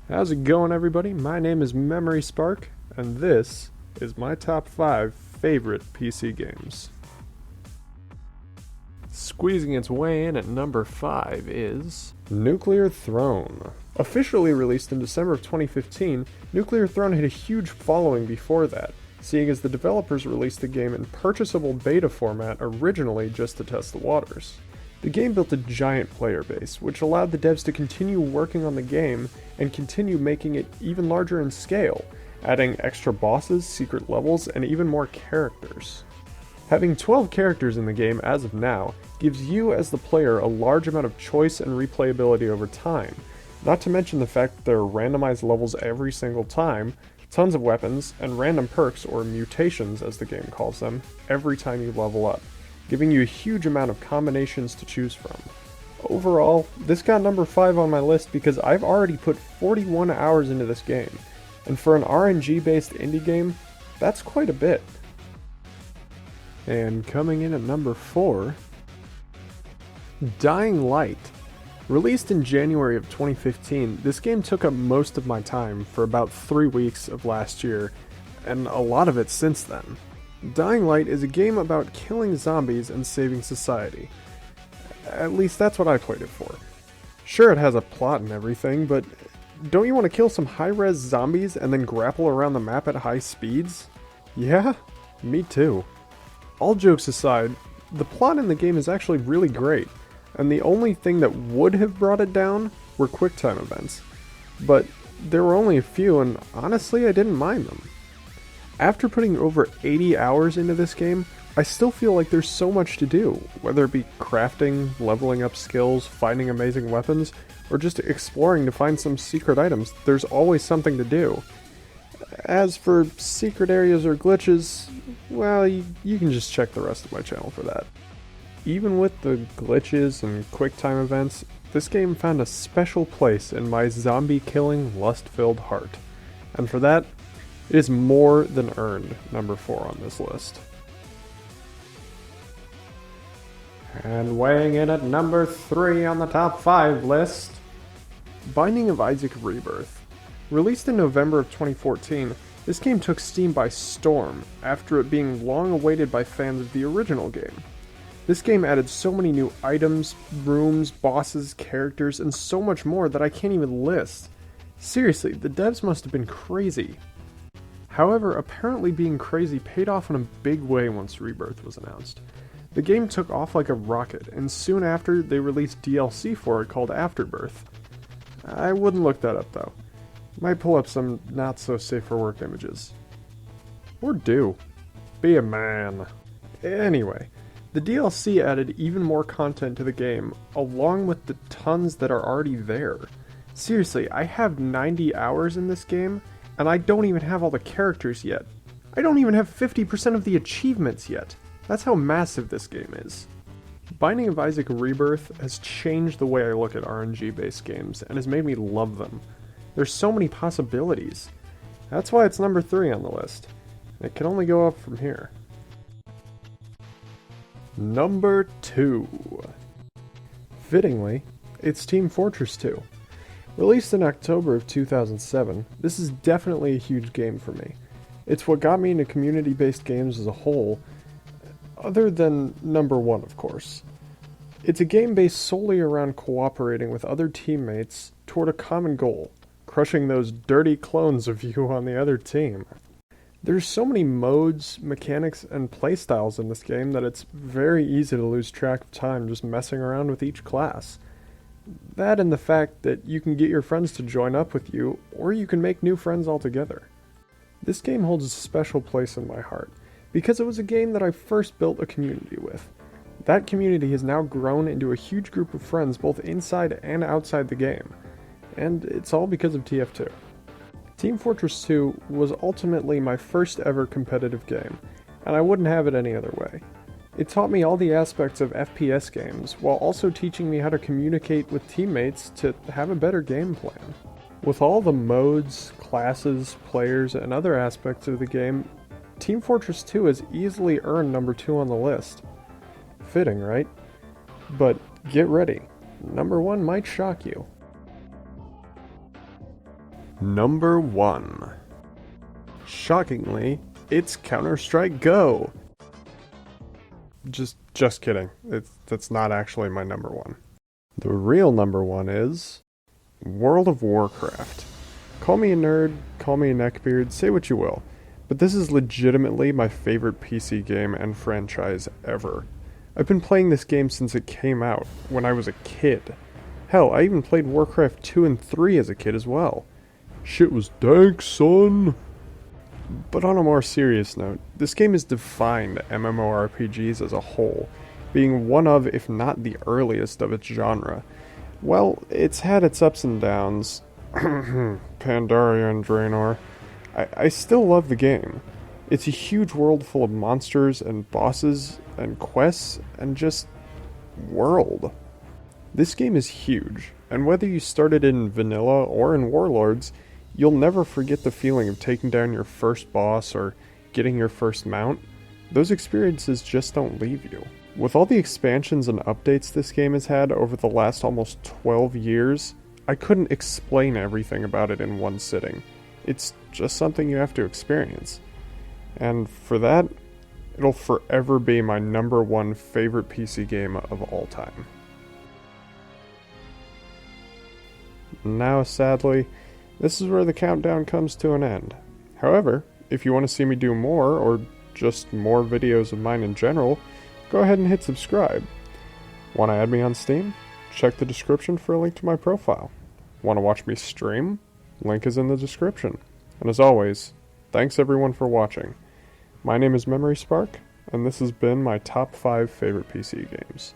How's it going, everybody? My name is Memory Spark, and this is my top 5 favorite PC games. Squeezing its way in at number 5 is Nuclear Throne. Officially released in December of 2015, Nuclear Throne had a huge following before that, seeing as the developers released the game in purchasable beta format originally just to test the waters. The game built a giant player base, which allowed the devs to continue working on the game and continue making it even larger in scale, adding extra bosses, secret levels, and even more characters. Having 12 characters in the game as of now gives you as the player a large amount of choice and replayability over time, not to mention the fact that there are randomized levels every single time, tons of weapons, and random perks, or mutations as the game calls them, every time you level up, giving you a huge amount of combinations to choose from. Overall, this got number 5 on my list because I've already put 41 hours into this game, and for an RNG-based indie game, that's quite a bit. And coming in at number 4, Dying Light. Released in January of 2015, this game took up most of my time for about 3 weeks of last year, and a lot of it since then. Dying Light is a game about killing zombies and saving society. At least that's what I played it for. Sure, it has a plot and everything, but don't you want to kill some high-res zombies and then grapple around the map at high speeds? Yeah, me too. All jokes aside, the plot in the game is actually really great, and the only thing that would have brought it down were QuickTime events. But there were only a few, and honestly, I didn't mind them. After putting over 80 hours into this game, I still feel like there's so much to do, whether it be crafting, leveling up skills, finding amazing weapons, or just exploring to find some secret items. There's always something to do. As for secret areas or glitches, well, you can just check the rest of my channel for that. Even with the glitches and QuickTime events, this game found a special place in my zombie-killing, lust-filled heart. And for that, it is more than earned number 4 on this list. And weighing in at number 3 on the top 5 list, Binding of Isaac Rebirth. Released in November of 2014, this game took Steam by storm after it being long awaited by fans of the original game. This game added so many new items, rooms, bosses, characters, and so much more that I can't even list. Seriously, the devs must have been crazy. However, apparently being crazy paid off in a big way once Rebirth was announced. The game took off like a rocket, and soon after they released DLC for it called Afterbirth. I wouldn't look that up though. Might pull up some not so safe for work images. Or do. Be a man. Anyway, the DLC added even more content to the game, along with the tons that are already there. Seriously, I have 90 hours in this game, and I don't even have all the characters yet. I don't even have 50% of the achievements yet. That's how massive this game is. Binding of Isaac Rebirth has changed the way I look at RNG-based games, and has made me love them. There's so many possibilities. That's why it's number 3 on the list. It can only go up from here. Number 2. Fittingly, it's Team Fortress 2. Released in October of 2007, this is definitely a huge game for me. It's what got me into community-based games as a whole, other than number 1, of course. It's a game based solely around cooperating with other teammates toward a common goal, crushing those dirty clones of you on the other team. There's so many modes, mechanics, and playstyles in this game that it's very easy to lose track of time just messing around with each class. That and the fact that you can get your friends to join up with you, or you can make new friends altogether. This game holds a special place in my heart, because it was a game that I first built a community with. That community has now grown into a huge group of friends both inside and outside the game, and it's all because of TF2. Team Fortress 2 was ultimately my first ever competitive game, and I wouldn't have it any other way. It taught me all the aspects of FPS games, while also teaching me how to communicate with teammates to have a better game plan. With all the modes, classes, players, and other aspects of the game, Team Fortress 2 has easily earned number 2 on the list. Fitting, right? But get ready, number 1 might shock you. Number 1. Shockingly, it's Counter-Strike Go. Just kidding. That's not actually my number 1. The real number 1 is World of Warcraft. Call me a nerd, call me a neckbeard, say what you will, but this is legitimately my favorite PC game and franchise ever. I've been playing this game since it came out, when I was a kid. Hell, I even played Warcraft 2 and 3 as a kid as well. Shit was dank, son! But on a more serious note, this game has defined MMORPGs as a whole, being one of, if not the earliest of its genre. Well, it's had its ups and downs. Pandaria and Draenor. I still love the game. It's a huge world full of monsters and bosses and quests and just world. This game is huge, and whether you started in vanilla or in Warlords, you'll never forget the feeling of taking down your first boss or getting your first mount. Those experiences just don't leave you. With all the expansions and updates this game has had over the last almost 12 years, I couldn't explain everything about it in one sitting. It's just something you have to experience. And for that, it'll forever be my number 1 favorite PC game of all time. Now, sadly, this is where the countdown comes to an end. However, if you want to see me do more, or just more videos of mine in general, go ahead and hit subscribe. Want to add me on Steam? Check the description for a link to my profile. Want to watch me stream? Link is in the description. And as always, thanks everyone for watching. My name is Memory Spark, and this has been my top 5 favorite PC games.